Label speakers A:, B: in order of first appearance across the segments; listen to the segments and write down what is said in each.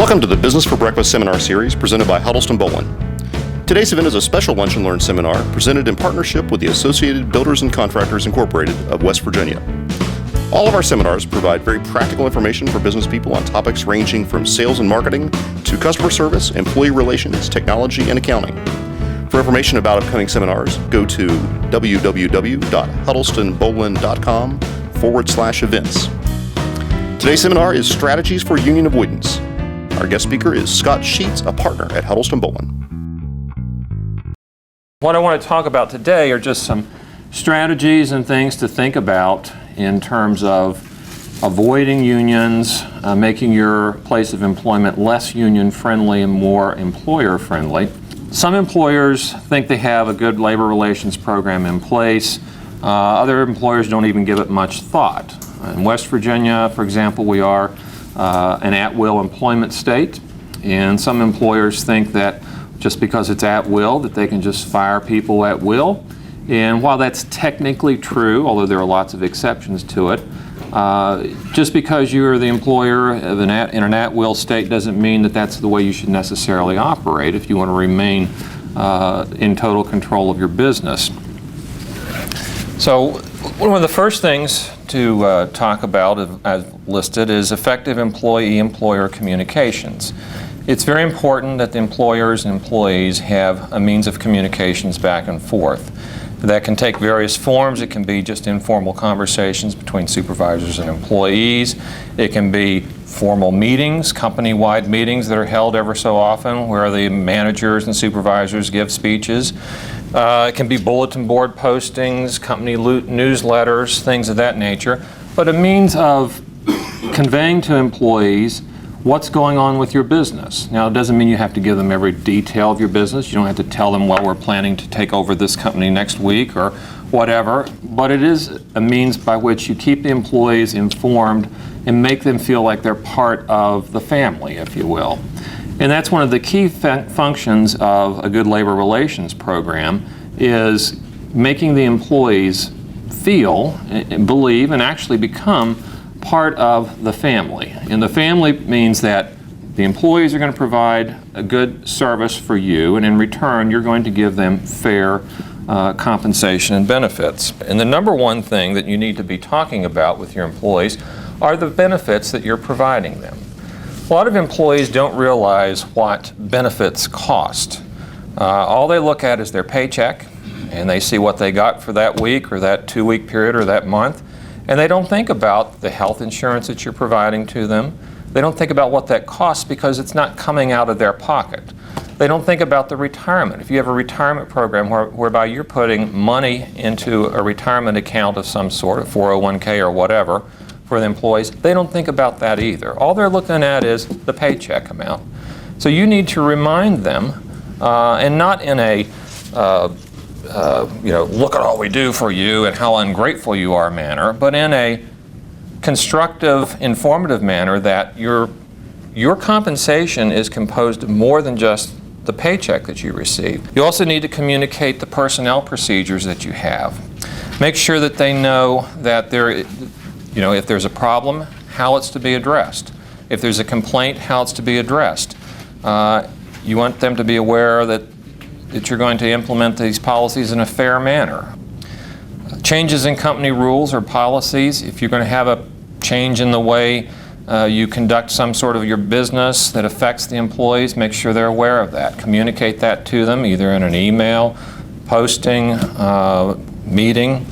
A: Welcome to the Business for Breakfast seminar series presented by Huddleston Bolin. Today's event is a special Lunch and Learn seminar presented in partnership with the Associated Builders and Contractors Incorporated of West Virginia. All of our seminars provide very practical information for business people on topics ranging from sales and marketing to customer service, employee relations, technology, and accounting. For information about upcoming seminars, go to www.huddlestonbolin.com/events. Today's seminar is Strategies for Union Avoidance. Our guest speaker is Scott Sheets, a partner at Huddleston Bolin.
B: What I want to talk about today are just some strategies and things to think about in terms of avoiding unions, making your place of employment less union friendly and more employer friendly. Some employers think they have a good labor relations program in place. Other employers don't even give it much thought. In West Virginia, for example, we are an at-will employment state, and some employers think that just because it's at will that they can just fire people at will. And while that's technically true, although there are lots of exceptions to it, just because you're the employer of in an at-will state doesn't mean that that's the way you should necessarily operate if you want to remain in total control of your business. So one of the first things to talk about, as listed, is effective employee-employer communications. It's very important that the employers and employees have a means of communications back and forth. That can take various forms. It can be just informal conversations between supervisors and employees. It can be formal meetings, company-wide meetings that are held ever so often where the managers and supervisors give speeches. It can be bulletin board postings, company newsletters, things of that nature, but a means of conveying to employees what's going on with your business. Now, it doesn't mean you have to give them every detail of your business. You don't have to tell them, well, we're planning to take over this company next week or whatever, but it is a means by which you keep the employees informed and make them feel like they're part of the family, if you will. And that's one of the key functions of a good labor relations program, is making the employees feel, believe, and actually become part of the family. And the family means that the employees are going to provide a good service for you, and in return you're going to give them fair compensation and benefits. And the number one thing that you need to be talking about with your employees are the benefits that you're providing them. A lot of employees don't realize what benefits cost. All they look at is their paycheck, and they see what they got for that week or that 2-week period or that month, and they don't think about the health insurance that you're providing to them. They don't think about what that costs because it's not coming out of their pocket. They don't think about the retirement. If you have a retirement program whereby you're putting money into a retirement account of some sort, a 401k or whatever, for the employees, they don't think about that either. All they're looking at is the paycheck amount. So you need to remind them, and not in a, look at all we do for you and how ungrateful you are manner, but in a constructive, informative manner that your compensation is composed of more than just the paycheck that you receive. You also need to communicate the personnel procedures that you have. Make sure that they know that if there's a problem, how it's to be addressed. If there's a complaint, how it's to be addressed. You want them to be aware that you're going to implement these policies in a fair manner. Changes in company rules or policies, if you're going to have a change in the way you conduct some sort of your business that affects the employees, make sure they're aware of that. Communicate that to them either in an email, posting, meeting.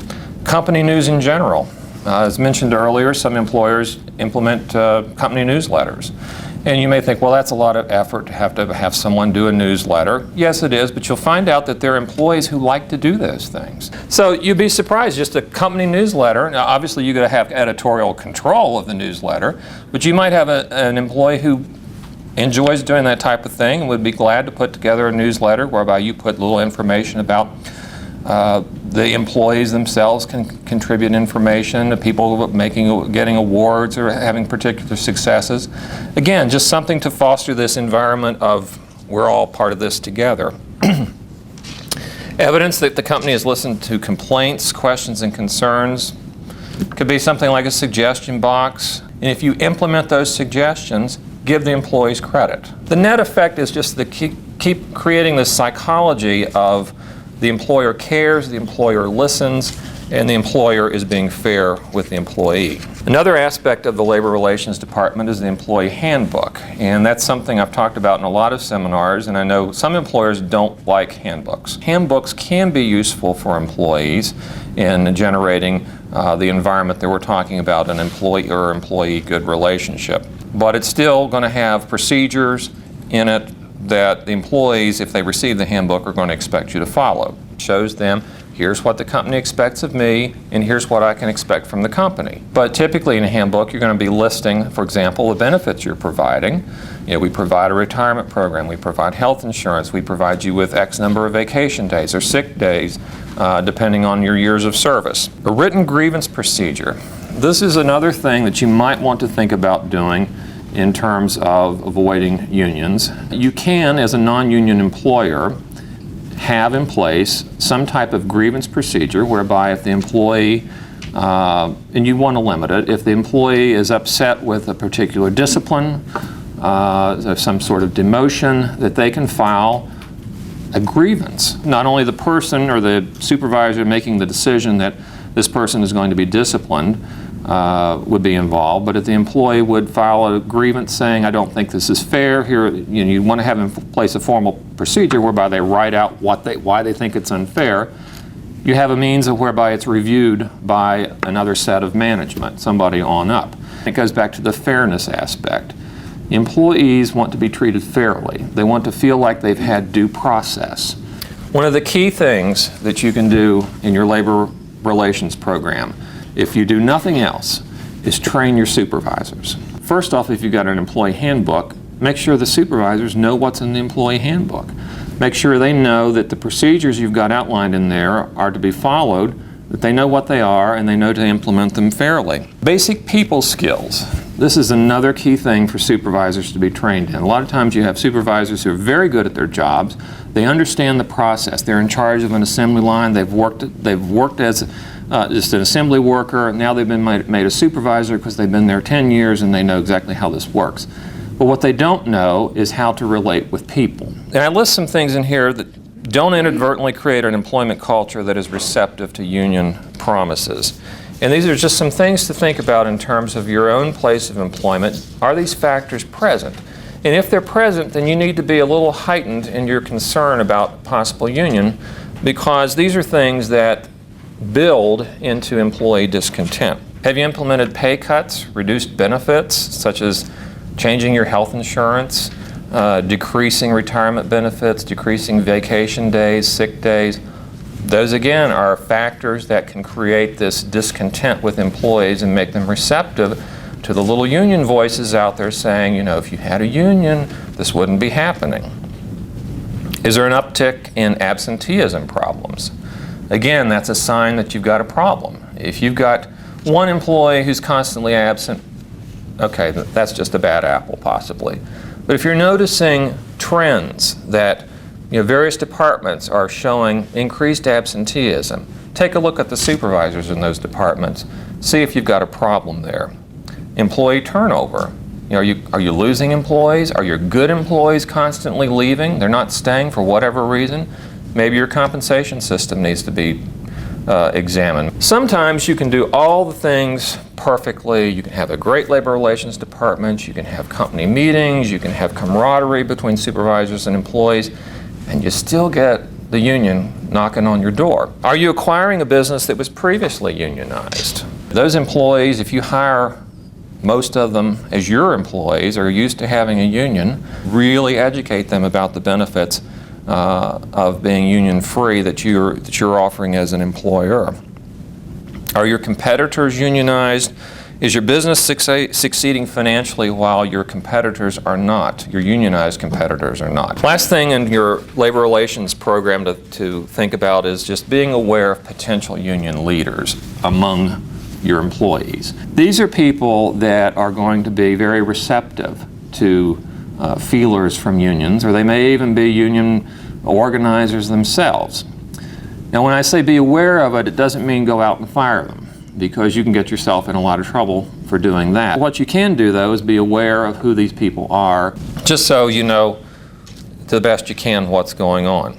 B: Company news in general. As mentioned earlier, some employers implement company newsletters. And you may think, well, that's a lot of effort to have someone do a newsletter. Yes, it is, but you'll find out that there are employees who like to do those things. So you'd be surprised, just a company newsletter. Now, obviously, you're going to have editorial control of the newsletter, but you might have an employee who enjoys doing that type of thing and would be glad to put together a newsletter whereby you put little information about the employees themselves can contribute information, the people getting awards or having particular successes. Again, just something to foster this environment of we're all part of this together. Evidence that the company has listened to complaints, questions, and concerns. Could be something like a suggestion box. And if you implement those suggestions, give the employees credit. The net effect is just to keep creating this psychology of the employer cares, the employer listens, and the employer is being fair with the employee. Another aspect of the Labor Relations Department is the employee handbook, and that's something I've talked about in a lot of seminars, and I know some employers don't like handbooks. Handbooks can be useful for employees in generating the environment that we're talking about, an employer-employee good relationship. But it's still going to have procedures in it that the employees, if they receive the handbook, are going to expect you to follow. It shows them, here's what the company expects of me, and here's what I can expect from the company. But typically in a handbook, you're going to be listing, for example, the benefits you're providing. You know, we provide a retirement program, we provide health insurance, we provide you with X number of vacation days or sick days, depending on your years of service. A written grievance procedure. This is another thing that you might want to think about doing in terms of avoiding unions. You can, as a non-union employer, have in place some type of grievance procedure whereby if the employee, and you want to limit it, if the employee is upset with a particular discipline, some sort of demotion, that they can file a grievance. Not only the person or the supervisor making the decision that this person is going to be disciplined would be involved, but if the employee would file a grievance saying, I don't think this is fair, here, you want to have in place a formal procedure whereby they write out why they think it's unfair. You have a means of whereby it's reviewed by another set of management, somebody on up. It goes back to the fairness aspect. Employees want to be treated fairly. They want to feel like they've had due process. One of the key things that you can do in your labor relations program, if you do nothing else, is train your supervisors. First off, if you've got an employee handbook, make sure the supervisors know what's in the employee handbook. Make sure they know that the procedures you've got outlined in there are to be followed, that they know what they are, and they know to implement them fairly. Basic people skills. This is another key thing for supervisors to be trained in. A lot of times you have supervisors who are very good at their jobs. They understand the process. They're in charge of an assembly line. They've worked as just an assembly worker. Now they've been made a supervisor because they've been there 10 years and they know exactly how this works. But what they don't know is how to relate with people. And I list some things in here that don't inadvertently create an employment culture that is receptive to union promises. And these are just some things to think about in terms of your own place of employment. Are these factors present? And if they're present, then you need to be a little heightened in your concern about possible union, because these are things that build into employee discontent. Have you implemented pay cuts, reduced benefits, such as changing your health insurance, decreasing retirement benefits, decreasing vacation days, sick days? Those, again, are factors that can create this discontent with employees and make them receptive to the little union voices out there saying, you know, if you had a union, this wouldn't be happening. Is there an uptick in absenteeism problems? Again, that's a sign that you've got a problem. If you've got one employee who's constantly absent, okay, that's just a bad apple, possibly. But if you're noticing trends that various departments are showing increased absenteeism, take a look at the supervisors in those departments. See if you've got a problem there. Employee turnover. Are you losing employees? Are your good employees constantly leaving? They're not staying for whatever reason? Maybe your compensation system needs to be examined. Sometimes you can do all the things perfectly. You can have a great labor relations department. You can have company meetings. You can have camaraderie between supervisors and employees. And you still get the union knocking on your door. Are you acquiring a business that was previously unionized? Those employees, if you hire most of them as your employees, are used to having a union, really educate them about the benefits of being union-free that you're offering as an employer. Are your competitors unionized? Is your business succeeding financially while your competitors are not, your unionized competitors are not? Last thing in your labor relations program to think about is just being aware of potential union leaders among your employees. These are people that are going to be very receptive to feelers from unions, or they may even be union organizers themselves. Now, when I say be aware of it, it doesn't mean go out and fire them, because you can get yourself in a lot of trouble for doing that. What you can do, though, is be aware of who these people are, just so you know to the best you can what's going on.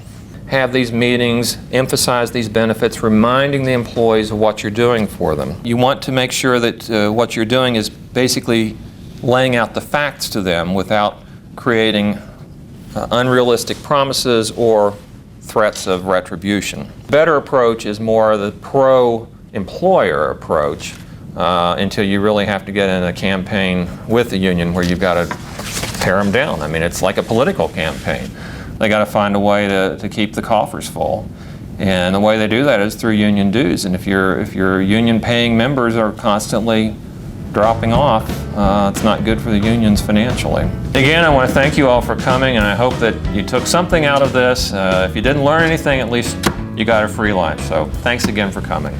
B: Have these meetings, emphasize these benefits, reminding the employees of what you're doing for them. You want to make sure that what you're doing is basically laying out the facts to them without creating unrealistic promises or threats of retribution. Better approach is more the pro-employer approach until you really have to get in a campaign with the union where you've got to tear them down. I mean, it's like a political campaign. They got to find a way to keep the coffers full. And the way they do that is through union dues. And if your union paying members are constantly dropping off, it's not good for the unions financially. Again, I want to thank you all for coming, and I hope that you took something out of this. If you didn't learn anything, at least you got a free lunch. So thanks again for coming.